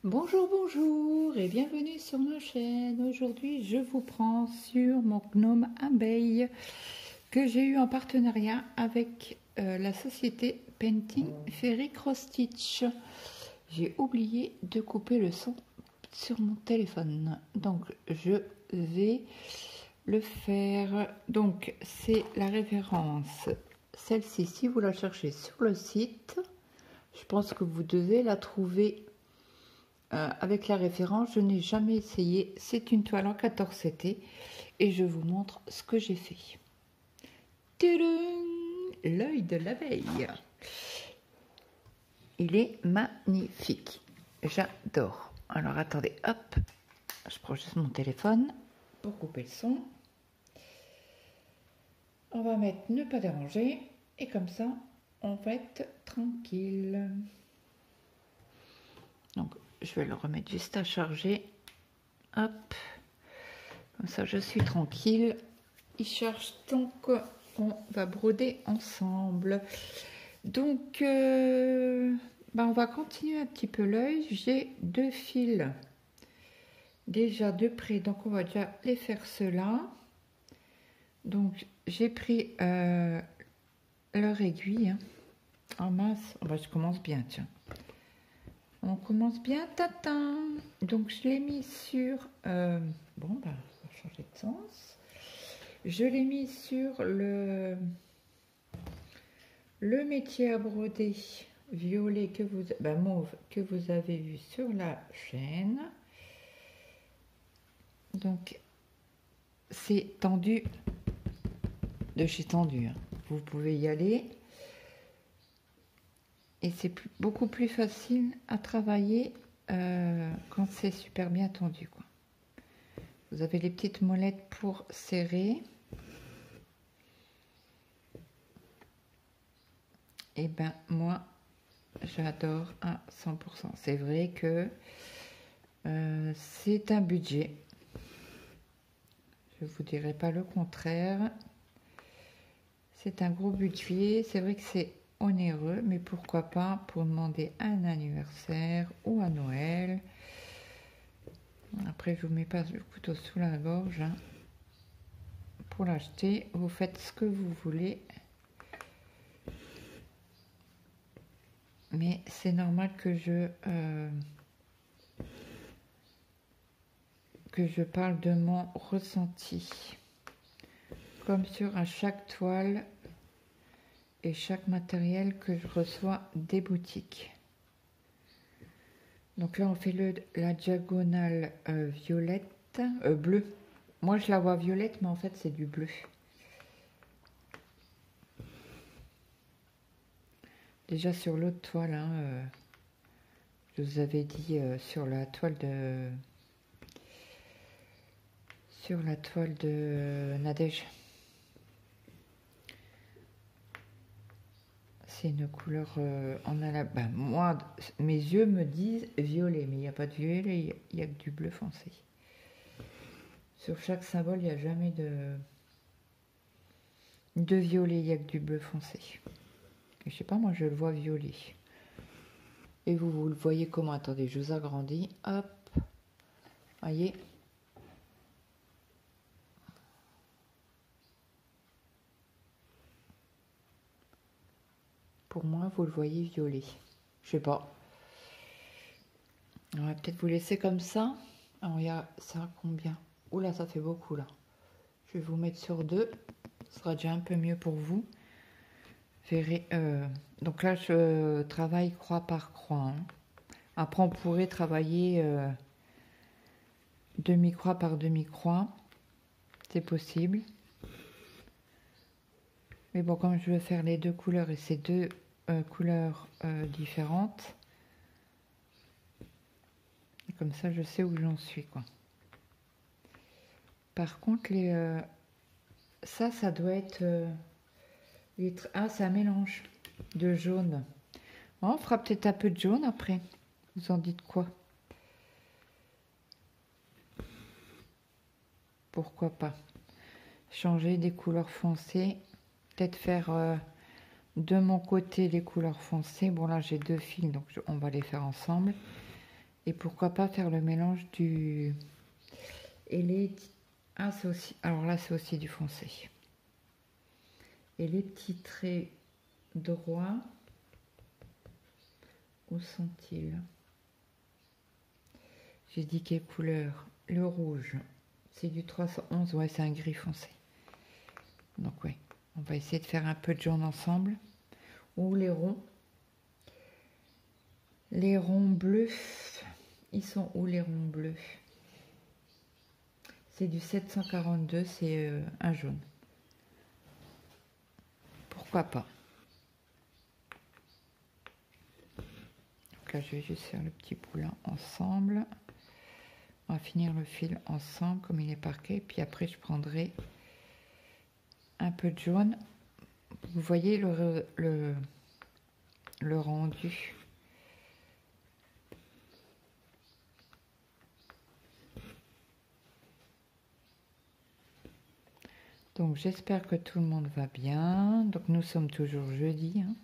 Bonjour, bonjour et bienvenue sur ma chaîne. Aujourd'hui, je vous prends sur mon gnome abeille que j'ai eu en partenariat avec la société Painting Fairy Cross Stitch. J'ai oublié de couper le son sur mon téléphone, donc je vais le faire. Donc c'est la référence, celle-ci, si vous la cherchez sur le site, je pense que vous devez la trouver. Avec la référence, je n'ai jamais essayé. C'est une toile en 14 CT et je vous montre ce que j'ai fait. L'œil de l'abeille. Il est magnifique. J'adore. Alors attendez, hop, je prends juste mon téléphone pour couper le son. On va mettre ne pas déranger et comme ça, on va être tranquille. Donc, je vais le remettre juste à charger. Hop. Comme ça, je suis tranquille. Il charge donc on va broder ensemble. Donc, on va continuer un petit peu l'œil. J'ai deux fils déjà de près. Donc, on va déjà les faire cela. Donc, j'ai pris leur aiguille en masse. Oh, je commence bien, tiens. On commence bien, tatin. Donc je l'ai mis sur, on va changer de sens. Je l'ai mis sur le métier à broder violet que vous, mauve que vous avez vu sur la chaîne. Donc c'est tendu de chez tendu. Vous pouvez y aller. Et c'est beaucoup plus facile à travailler quand c'est super bien tendu, quoi. Vous avez les petites molettes pour serrer. Et ben moi, j'adore à 100%. C'est vrai que c'est un budget. Je ne vous dirai pas le contraire. C'est un gros budget. C'est vrai que c'est onéreux, mais pourquoi pas pour demander un anniversaire ou à Noël. Après, je vous mets pas le couteau sous la gorge pour l'acheter. Vous faites ce que vous voulez, mais c'est normal que je parle de mon ressenti, comme sur à chaque toile et chaque matériel que je reçois des boutiques. Donc là, on fait la diagonale violette, bleu. Moi, je la vois violette, mais en fait, c'est du bleu. Déjà sur l'autre toile, je vous avais dit sur la toile de Nadège. C'est une couleur en alabas. Moi, mes yeux me disent violet, mais il n'y a pas de violet, il n'y a que du bleu foncé. Sur chaque symbole, il n'y a jamais de violet, il n'y a que du bleu foncé. Et je sais pas, moi je le vois violet. Et vous le voyez comment? Attendez, je vous agrandis. Hop, voyez. Pour moi, vous le voyez violet. Je sais pas. On va peut-être vous laisser comme ça. Alors, il y a ça combien? Oula, ça fait beaucoup là. Je vais vous mettre sur 2. Ce sera déjà un peu mieux pour vous. Verrez. Donc là, je travaille croix par croix. Après, on pourrait travailler demi-croix par demi-croix. C'est possible. Mais bon, comme je veux faire les deux couleurs et c'est deux couleurs différentes, comme ça je sais où j'en suis, quoi. Par contre, ça doit être c'est un mélange de jaune. Bon, on fera peut-être un peu de jaune après. Vous en dites quoi? Pourquoi pas changer des couleurs foncées, peut-être faire de mon côté les couleurs foncées. Bon, là j'ai deux fils, donc on va les faire ensemble. Et pourquoi pas faire le mélange du... Et les... Ah, c'est aussi... Alors là, c'est aussi du foncé. Et les petits traits droits, où sont-ils? J'ai dit quelle couleur? Le rouge, c'est du 311, ouais, c'est un gris foncé. Donc ouais, on va essayer de faire un peu de jaune ensemble. Ou les ronds. Les ronds bleus, ils sont où les ronds bleus? C'est du 742, c'est un jaune. Pourquoi pas? Donc là, je vais juste faire le petit poulain ensemble. On va finir le fil ensemble comme il est parqué. Puis après, je prendrai un peu de jaune. Vous voyez le rendu. Donc j'espère que tout le monde va bien. Donc nous sommes toujours jeudi. Hein.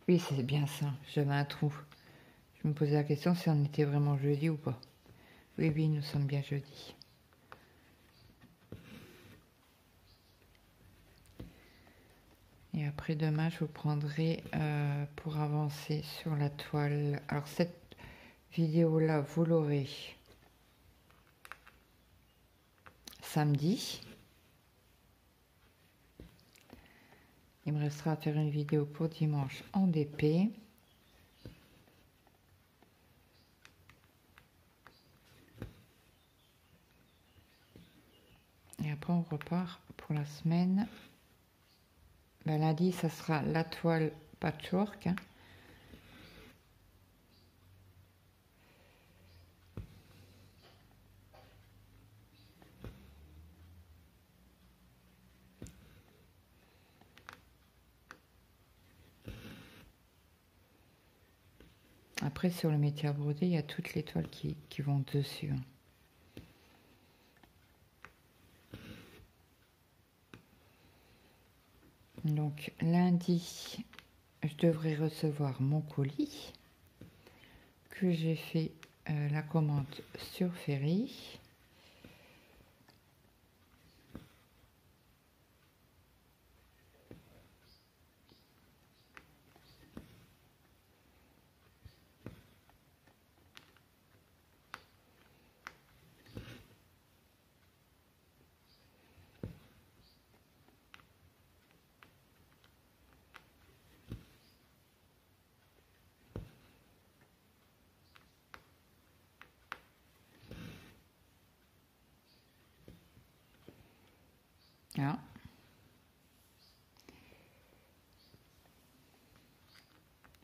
Oui, c'est bien ça. J'avais un trou. Je me posais la question si on était vraiment jeudi ou pas. Oui, oui, nous sommes bien jeudi. Et après demain, je vous prendrai pour avancer sur la toile. Alors cette vidéo-là, vous l'aurez samedi. Il me restera à faire une vidéo pour dimanche en DP. Et après, on repart pour la semaine. Ben, lundi, ça sera la toile patchwork. Hein. Après, sur le métier à broder, il y a toutes les toiles qui vont dessus. Hein. Donc, lundi, je devrais recevoir mon colis que j'ai fait la commande sur Ferry. Ah.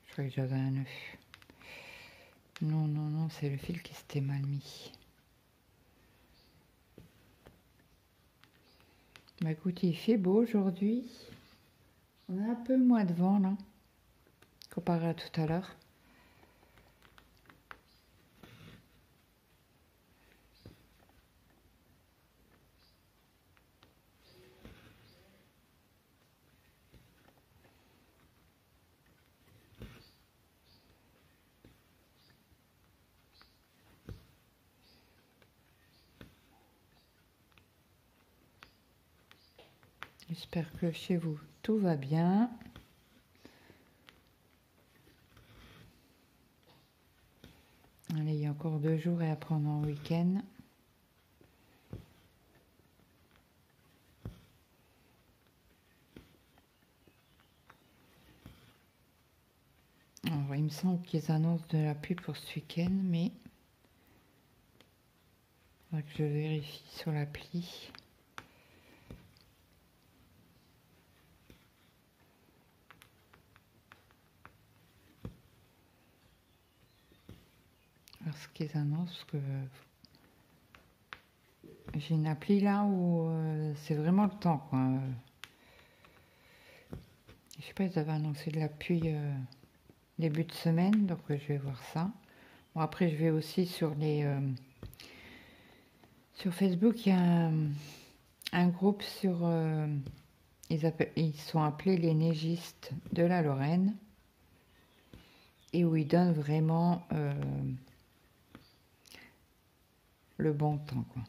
Je crois que j'avais un œuf. Non, non, non, c'est le fil qui s'était mal mis. Bah écoutez, il fait beau aujourd'hui. On a un peu moins de vent là, comparé à tout à l'heure. J'espère que chez vous, tout va bien. Allez, il y a encore 2 jours et après on est en week-end. Alors, il me semble qu'ils annoncent de la pluie pour ce week-end, mais il faudra que je vérifie sur l'appli. Parce qu'ils annoncent que j'ai une appli là où c'est vraiment le temps, quoi. Je sais pas, ils avaient annoncé de la pluie début de semaine, donc je vais voir ça. Bon, après, je vais aussi sur les... sur Facebook, il y a un groupe sur ils sont appelés les neigistes de la Lorraine, et où ils donnent vraiment le bon temps, quoi.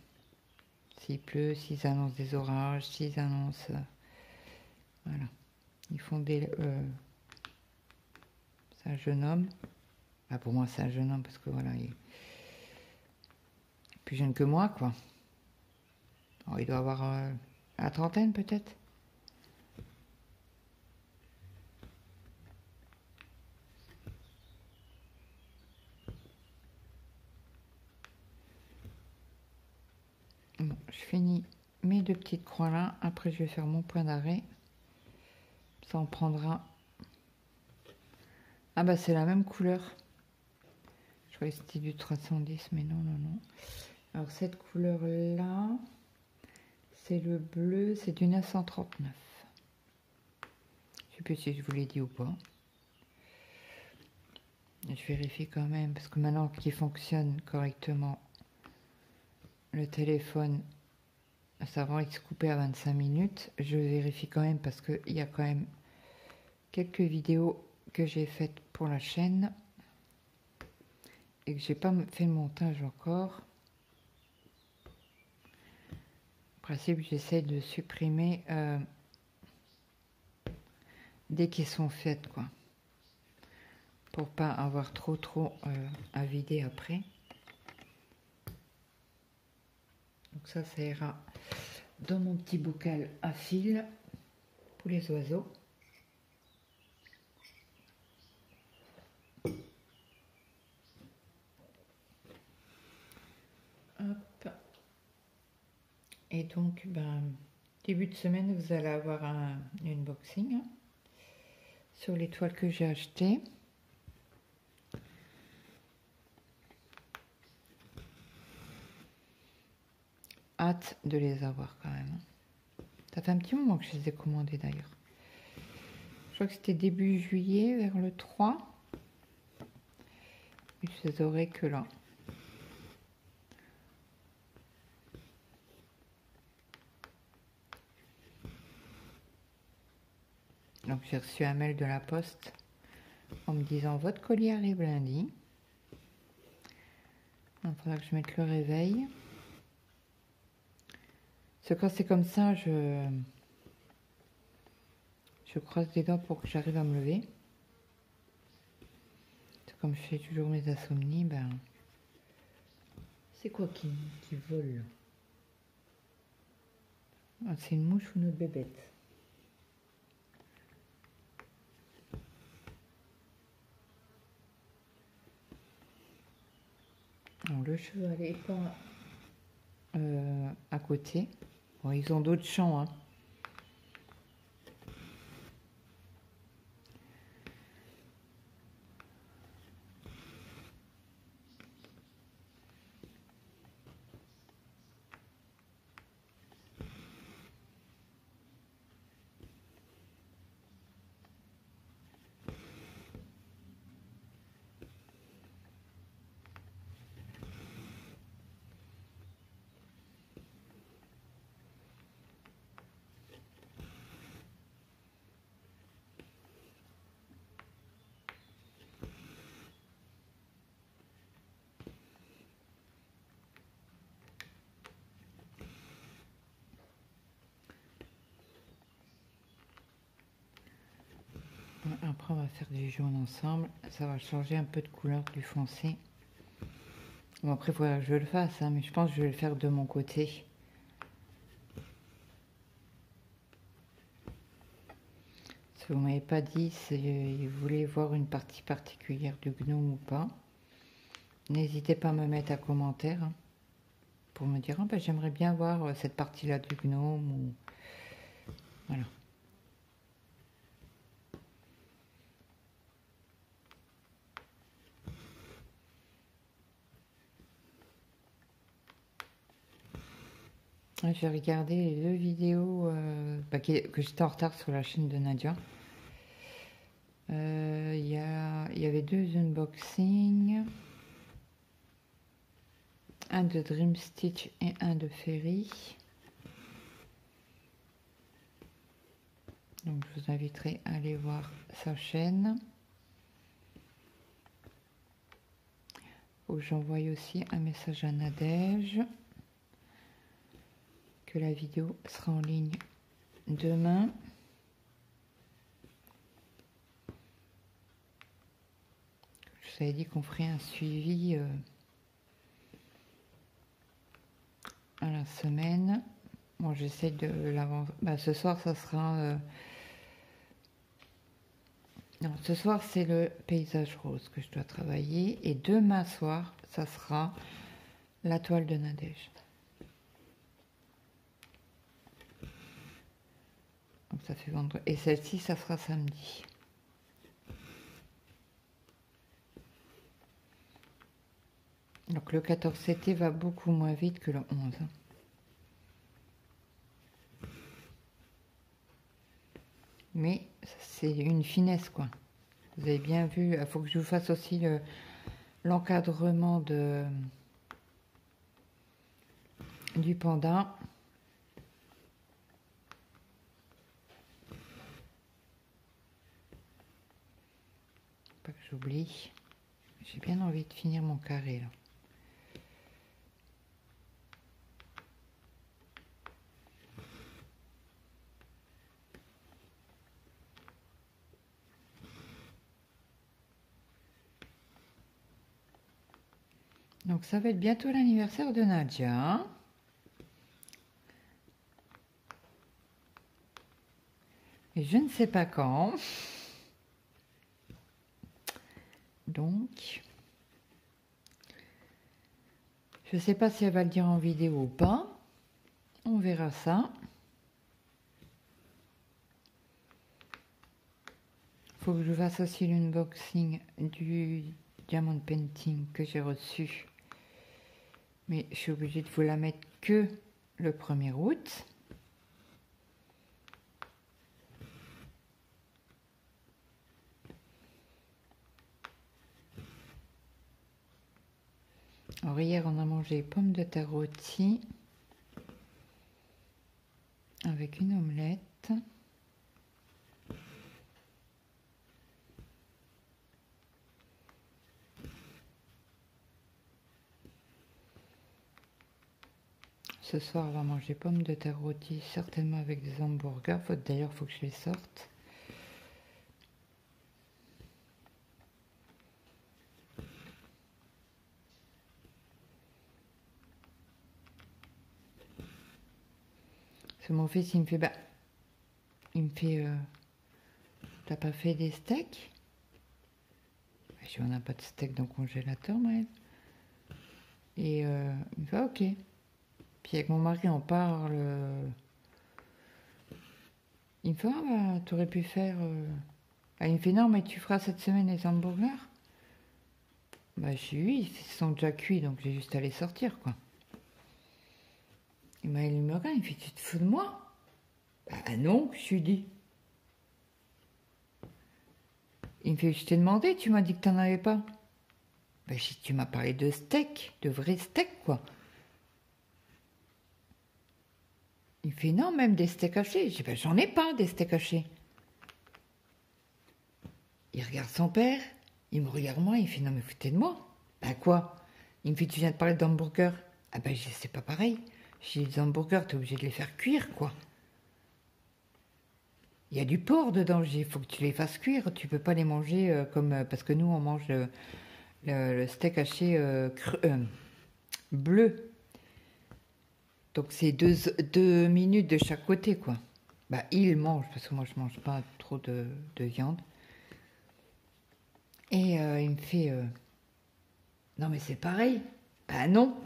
S'il pleut, s'ils annoncent des orages, s'ils annoncent... voilà. Ils font des... c'est un jeune homme. Ah, pour moi, c'est un jeune homme parce que voilà, il est plus jeune que moi, quoi. Alors, il doit avoir la trentaine, peut-être. Bon, je finis mes 2 petites croix là. Après, je vais faire mon point d'arrêt. Ça en prendra... Ah bah, c'est la même couleur. Je croyais que c'était du 310, mais non, non, non. Alors, cette couleur-là, c'est le bleu, c'est du 939. Je sais plus si je vous l'ai dit ou pas. Je vérifie quand même, parce que maintenant qu'il fonctionne correctement, le téléphone, ça va se couper à 25 minutes. Je vérifie quand même, parce qu'il y a quand même quelques vidéos que j'ai faites pour la chaîne et que j'ai pas fait le montage encore. En principe, j'essaie de supprimer dès qu'ils sont faites, quoi, pour pas avoir trop à vider après. Donc ça ira dans mon petit bocal à fil pour les oiseaux. Hop. Et donc, ben, début de semaine, vous allez avoir un unboxing sur les toiles que j'ai achetées. Hâte de les avoir quand même. Ça fait un petit moment que je les ai commandées d'ailleurs. Je crois que c'était début juillet, vers le 3. Et je les aurai que là. Donc j'ai reçu un mail de la poste en me disant votre colis arrive lundi. Il faudra que je mette le réveil. Parce que quand c'est comme ça, je croise les doigts pour que j'arrive à me lever. Comme je fais toujours mes insomnies, ben... C'est quoi qui vole? Ah, c'est une mouche ou une autre bébête? Alors, le cheval est pas à côté. Bon, ils ont d'autres champs, hein. Après, on va faire du jaune ensemble. Ça va changer un peu de couleur du foncé. Bon, après, il faudra que je le fasse, hein, mais je pense que je vais le faire de mon côté. Parce que vous m'avez pas dit si vous voulez voir une partie particulière du gnome ou pas. N'hésitez pas à me mettre un commentaire, hein, pour me dire, oh, ben, j'aimerais bien voir cette partie-là du gnome. Ou... Voilà. J'ai regardé les 2 vidéos que j'étais en retard sur la chaîne de Nadia. Il y avait 2 unboxings. Un de Dream Stitch et un de Fairy. Donc je vous inviterai à aller voir sa chaîne. J'envoie aussi un message à Nadège que la vidéo sera en ligne demain. Je vous avais dit qu'on ferait un suivi à la semaine. Bon, j'essaie de l'avancer. Bah, ce soir, ça sera... Non, ce soir, c'est le paysage rose que je dois travailler. Et demain soir, ça sera la toile de Nadège. Donc ça fait vendredi. Et celle-ci, ça sera samedi. Donc le 14 CT va beaucoup moins vite que le 11. Mais c'est une finesse, quoi. Vous avez bien vu, il faut que je vous fasse aussi l'encadrement du panda. Pas que j'oublie. J'ai bien envie de finir mon carré, là. Donc ça va être bientôt l'anniversaire de Nadia. Et je ne sais pas quand. Donc, je ne sais pas si elle va le dire en vidéo ou pas. On verra ça. Il faut que je fasse aussi l'unboxing du Diamond Painting que j'ai reçu. Mais je suis obligée de vous la mettre que le 1er août. Alors hier, on a mangé pommes de terre rôties avec une omelette. Ce soir, on va manger pommes de terre rôties, certainement avec des hamburgers. D'ailleurs, il faut que je les sorte. Mon fils, il me fait, t'as pas fait des steaks? Je dis, on n'a pas de steak dans le congélateur, Maëlle. Et il me fait, ok. Puis avec mon mari, on parle. Il me fait, ah bah, t'aurais pu faire... Ah, il me fait, non, mais tu feras cette semaine les hamburgers? Bah, je dis, oui, ils sont déjà cuits, donc j'ai juste à les sortir, quoi. Et Maëlle, il me regarde, il me fait, tu te fous de moi? Bah non, je lui dis. Il me fait, je t'ai demandé, tu m'as dit que t'en avais pas. Bah, tu m'as parlé de steak, de vrai steak, quoi. Il fait, non, même des steaks hachés. Je dis, ben, j'en ai pas des steaks hachés. Il regarde son père, il me regarde moi, il fait, non, mais foutez de moi. Ben quoi? Il me fait, tu viens de parler d'hamburgers. Ah ben, c'est pas pareil. J'ai des hamburgers, t'es obligé de les faire cuire, quoi. Il y a du porc dedans, il faut que tu les fasses cuire. Tu peux pas les manger comme... parce que nous, on mange le steak haché bleu. Donc c'est 2 minutes de chaque côté, quoi. Bah, il mange, parce que moi, je mange pas trop de viande. Et il me fait... non, mais c'est pareil. Bah non.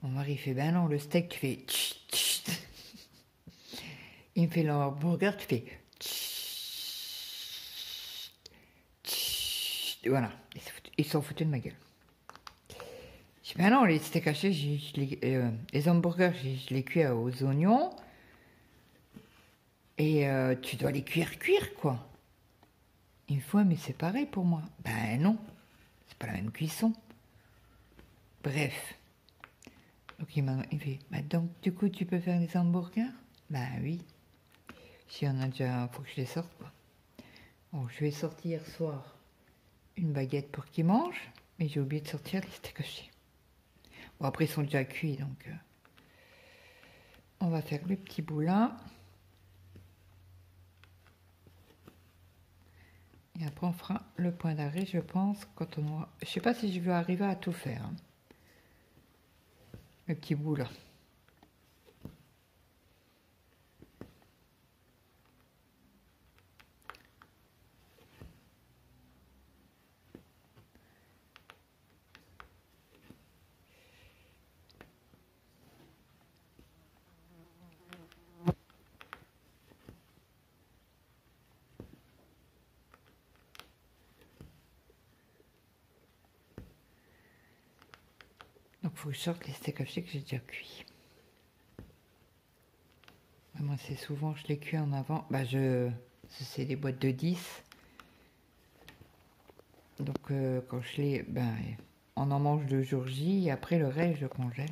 Mon mari fait, ben non, le steak, tu fais... tch, tch. Il me fait l'hamburger, tu fais... tch, tch. Voilà. Ils sont foutus de ma gueule. Je dis, ben non, les steaks hachés, les hamburgers, je les cuis aux oignons. Et tu dois les cuire, quoi. Une fois, mais c'est pareil pour moi. Ben non, c'est pas la même cuisson. Bref. Donc il fait, bah donc du coup tu peux faire des hamburgers? Ben oui. Si on a déjà, faut que je les sorte quoi. Bon, je vais sortir hier soir une baguette pour qu'ils mangent, mais j'ai oublié de sortir les steaks hachés. Bon, après ils sont déjà cuits, donc on va faire le petit boulin. Et après on fera le point d'arrêt, je pense, quand on aura... Je sais pas si je vais arriver à tout faire. Hein. Le petit boulin. Donc il faut que je sorte les steaks hachés que j'ai déjà cuits. Moi c'est souvent, je les cuis en avant. Bah c'est des boîtes de 10. Donc quand je les... Ben, on en mange le jour J et après le reste je le congèle.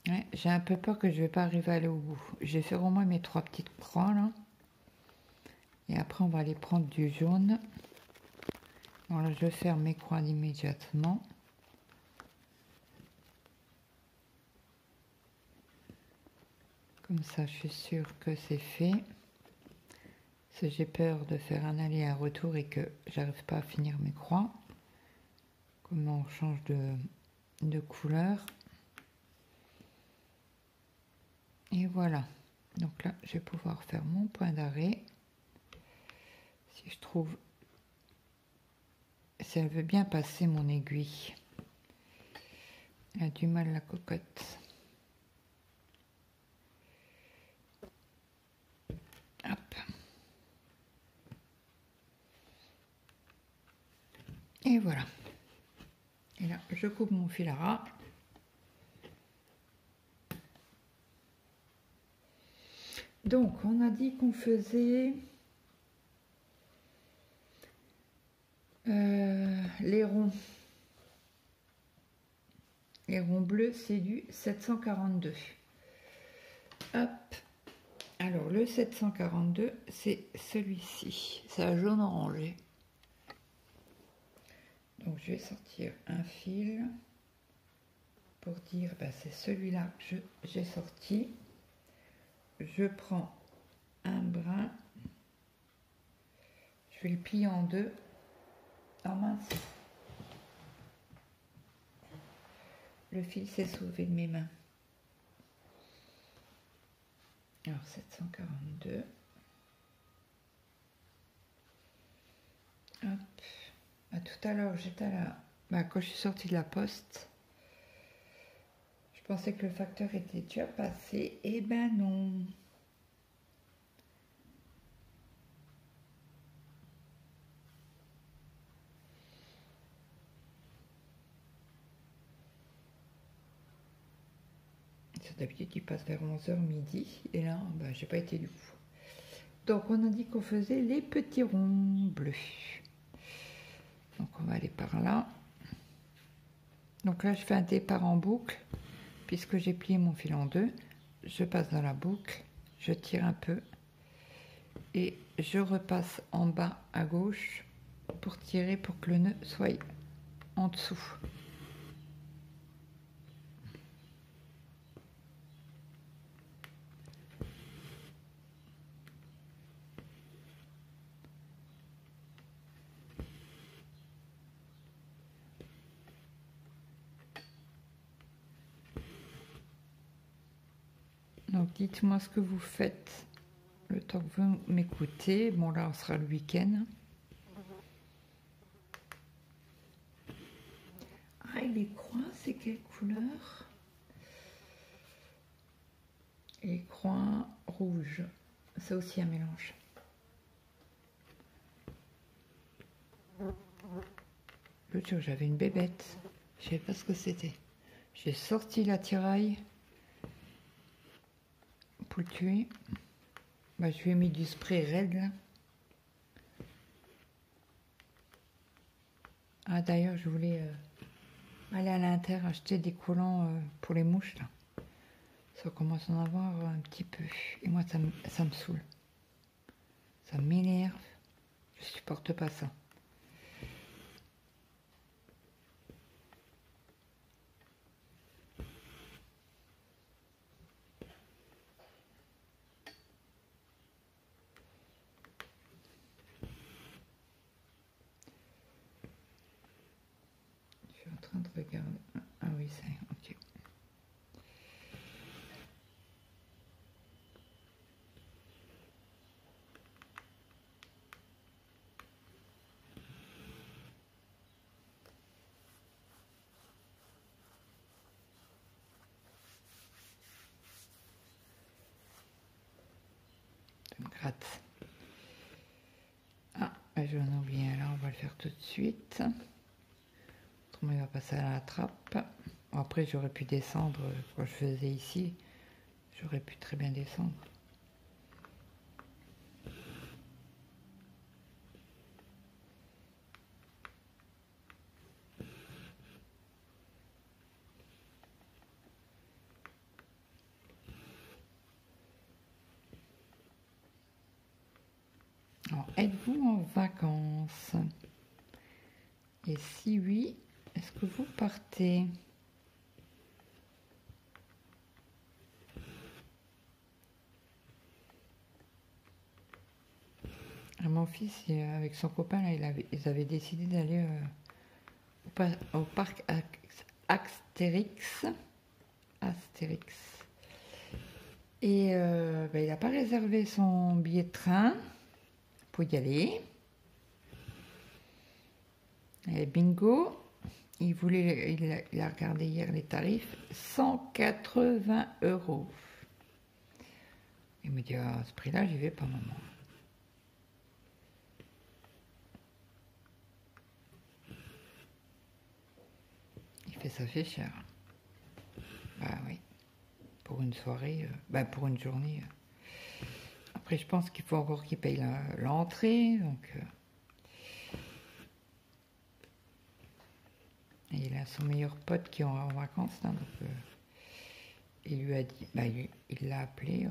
Ouais, j'ai un peu peur que je vais pas arriver à aller au bout. Je vais faire au moins mes 3 petites croix là. Et après on va aller prendre du jaune. Alors là je vais faire mes croix immédiatement. Comme ça je suis sûre que c'est fait. Parce que j'ai peur de faire un aller et un retour et que j'arrive pas à finir mes croix. Comment on change de couleur. Et voilà. Donc là je vais pouvoir faire mon point d'arrêt. Si je trouve... Si elle veut bien passer mon aiguille. Elle a du mal la cocotte. Hop. Et voilà. Et là, je coupe mon fil à ras. Donc, on a dit qu'on faisait les ronds. Les ronds bleus, c'est du 742. Hop. Alors, le 742, c'est celui-ci. C'est un jaune orangé. Donc, je vais sortir un fil pour dire, ben, c'est celui-là que j'ai sorti. Je prends un brin. Je vais le plier en deux. Oh mince. Le fil s'est sauvé de mes mains. Alors 742. Hop. À tout à l'heure, j'étais là. Bah, quand je suis sortie de la poste, je pensais que le facteur était déjà passé. Eh ben non. D'habitude, il passe vers 11h midi. Et là, bah, j'ai pas été du coup. Donc, on a dit qu'on faisait les petits ronds bleus. Donc, on va aller par là. Donc là, je fais un départ en boucle. Puisque j'ai plié mon fil en deux, je passe dans la boucle, je tire un peu et je repasse en bas à gauche pour tirer pour que le nœud soit en dessous. Donc dites-moi ce que vous faites le temps que vous m'écoutez. Bon là on sera le week-end. Ah, et les croix, c'est quelle couleur? Les croix rouges. Ça aussi un mélange. L'autre jour j'avais une bébête. Je ne sais pas ce que c'était. J'ai sorti l'attirail pour le tuer. Bah, je lui ai mis du spray raide là. Ah d'ailleurs je voulais Aller à l'Inter acheter des collants pour les mouches là. Ça commence à en avoir un petit peu. Et moi ça me saoule. Ça m'énerve. Je supporte pas ça. Je suis en train de regarder. Ah oui, c'est ok. Ça me gratte. Ah, j'en ai oublié un là, on va le faire tout de suite. Autrement, il va passer à la trappe. Bon, après, j'aurais pu descendre quand je faisais ici. J'aurais pu très bien descendre. Alors, êtes-vous en vacances? Et si oui, est-ce que vous partez? Mon fils, avec son copain, là, ils avaient décidé d'aller au parc Astérix. Astérix. Et il n'a pas réservé son billet de train pour y aller. Et bingo, il a regardé hier les tarifs, 180 €. Il me dit, à ce prix-là, j'y vais pas, maman. Il fait, ça fait cher. Bah oui, pour une soirée, pour une journée. Après, je pense qu'il faut encore qu'il paye l'entrée, donc... Et il a son meilleur pote qui est en vacances, là, donc il lui a dit, il l'a appelé,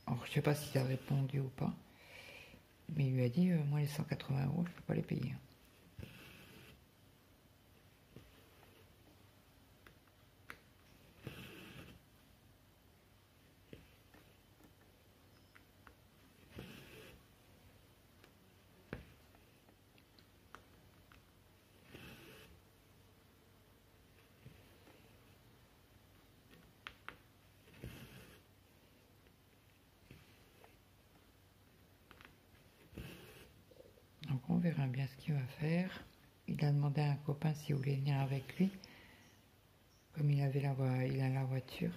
alors je sais pas s'il a répondu ou pas, mais il lui a dit, moi les 180 €, je peux pas les payer. Donc on verra bien ce qu'il va faire. Il a demandé à un copain s'il voulait venir avec lui, comme il a la voiture.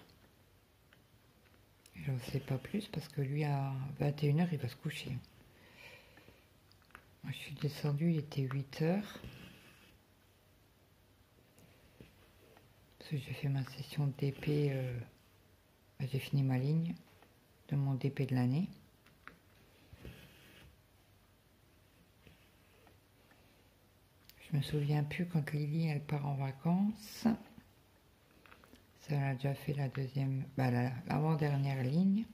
Je ne sais pas plus parce que lui à 21 h il va se coucher. Moi je suis descendue, il était 8 h. Parce que j'ai fait ma session de DP, j'ai fini ma ligne de mon DP de l'année. Je me souviens plus quand Lily elle part en vacances. Ça, elle a déjà fait la deuxième, l'avant-dernière ligne.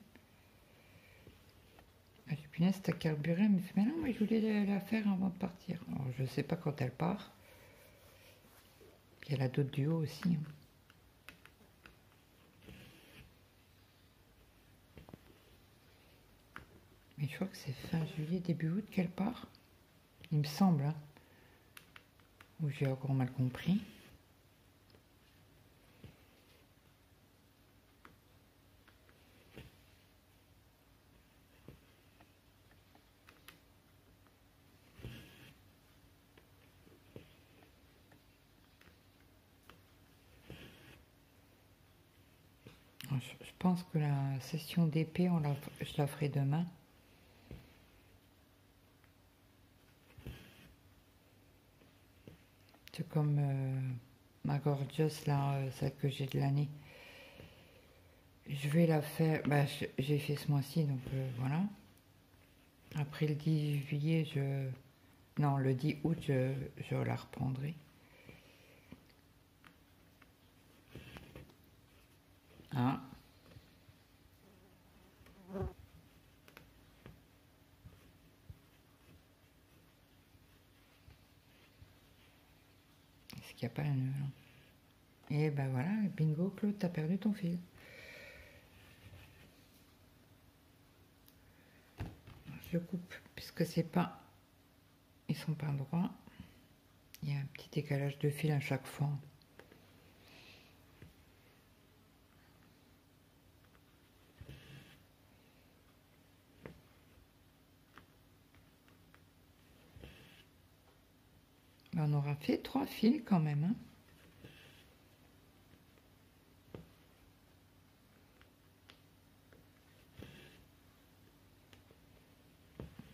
Je dis, punaise, t'as carburé, elle me fait, mais non, mais je voulais la faire avant de partir. Alors, je sais pas quand elle part. Puis elle a d'autres duos aussi. Mais je crois que c'est fin juillet, début août qu'elle part. Il me semble, hein. Ou j'ai encore mal compris. Je pense que la session d'épée, je la ferai demain. C'est comme ma gorgeous, là, celle que j'ai de l'année. Je vais la faire, j'ai fait ce mois-ci, donc voilà. Après le 10 juillet, non, le 10 août, je la reprendrai. Ah. Est-ce qu'il n'y a pas un nœud? Et ben voilà, bingo, Claude, t'as perdu ton fil. Je coupe puisque c'est pas, ils sont pas droits. Il y a un petit décalage de fil à chaque fois. On aura fait 3 fils quand même. Hein.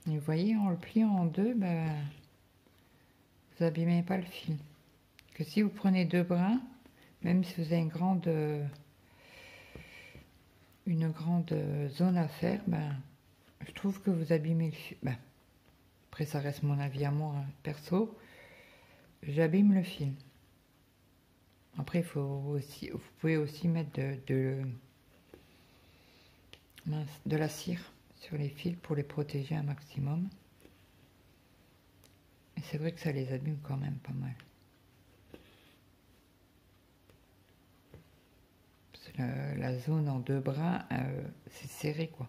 Et vous voyez, en le pliant en deux, ben, vous abîmez pas le fil. Que si vous prenez 2 brins, même si vous avez une grande zone à faire, ben, je trouve que vous abîmez le fil. Ben, après, ça reste mon avis à moi, hein, perso. J'abîme le fil. Après, vous pouvez aussi mettre de la cire sur les fils pour les protéger un maximum. Et c'est vrai que ça les abîme quand même pas mal. La zone en 2 brins, c'est serré quoi.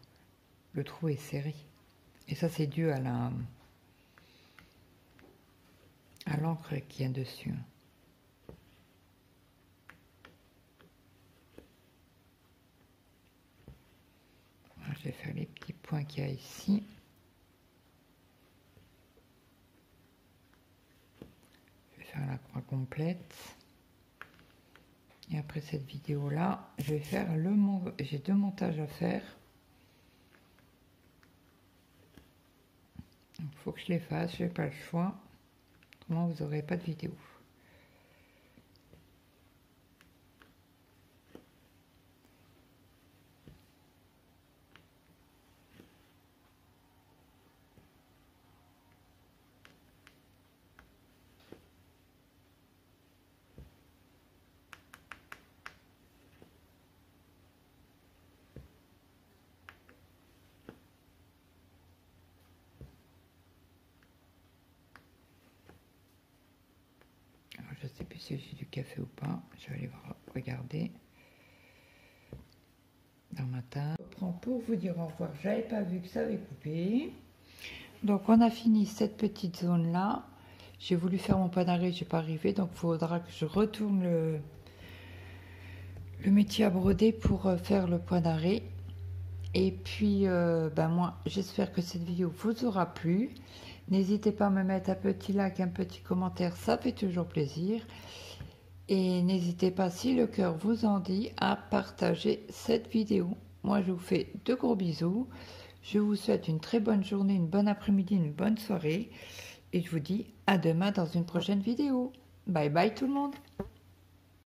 Le trou est serré. Et ça c'est dû à l'encre qu'il y a dessus. Voilà, je vais faire les petits points qu'il y a ici. Je vais faire la croix complète. Et après cette vidéo là, je vais faire j'ai 2 montages à faire. Il faut que je les fasse, je n'ai pas le choix. Autrement, vous n'aurez pas de vidéo. Alors, je ne sais plus si j'ai du café ou pas. Je vais aller regarder dans ma table. Je reprends pour vous dire au revoir. J'avais pas vu que ça avait coupé. Donc on a fini cette petite zone là. J'ai voulu faire mon point d'arrêt, j'ai pas arrivé, donc il faudra que je retourne le métier à broder pour faire le point d'arrêt. Et puis ben moi j'espère que cette vidéo vous aura plu. N'hésitez pas à me mettre un petit like, un petit commentaire, ça fait toujours plaisir. Et n'hésitez pas, si le cœur vous en dit, à partager cette vidéo. Moi je vous fais de gros bisous. Je vous souhaite une très bonne journée, une bonne après-midi, une bonne soirée. Et je vous dis à demain dans une prochaine vidéo. Bye bye tout le monde.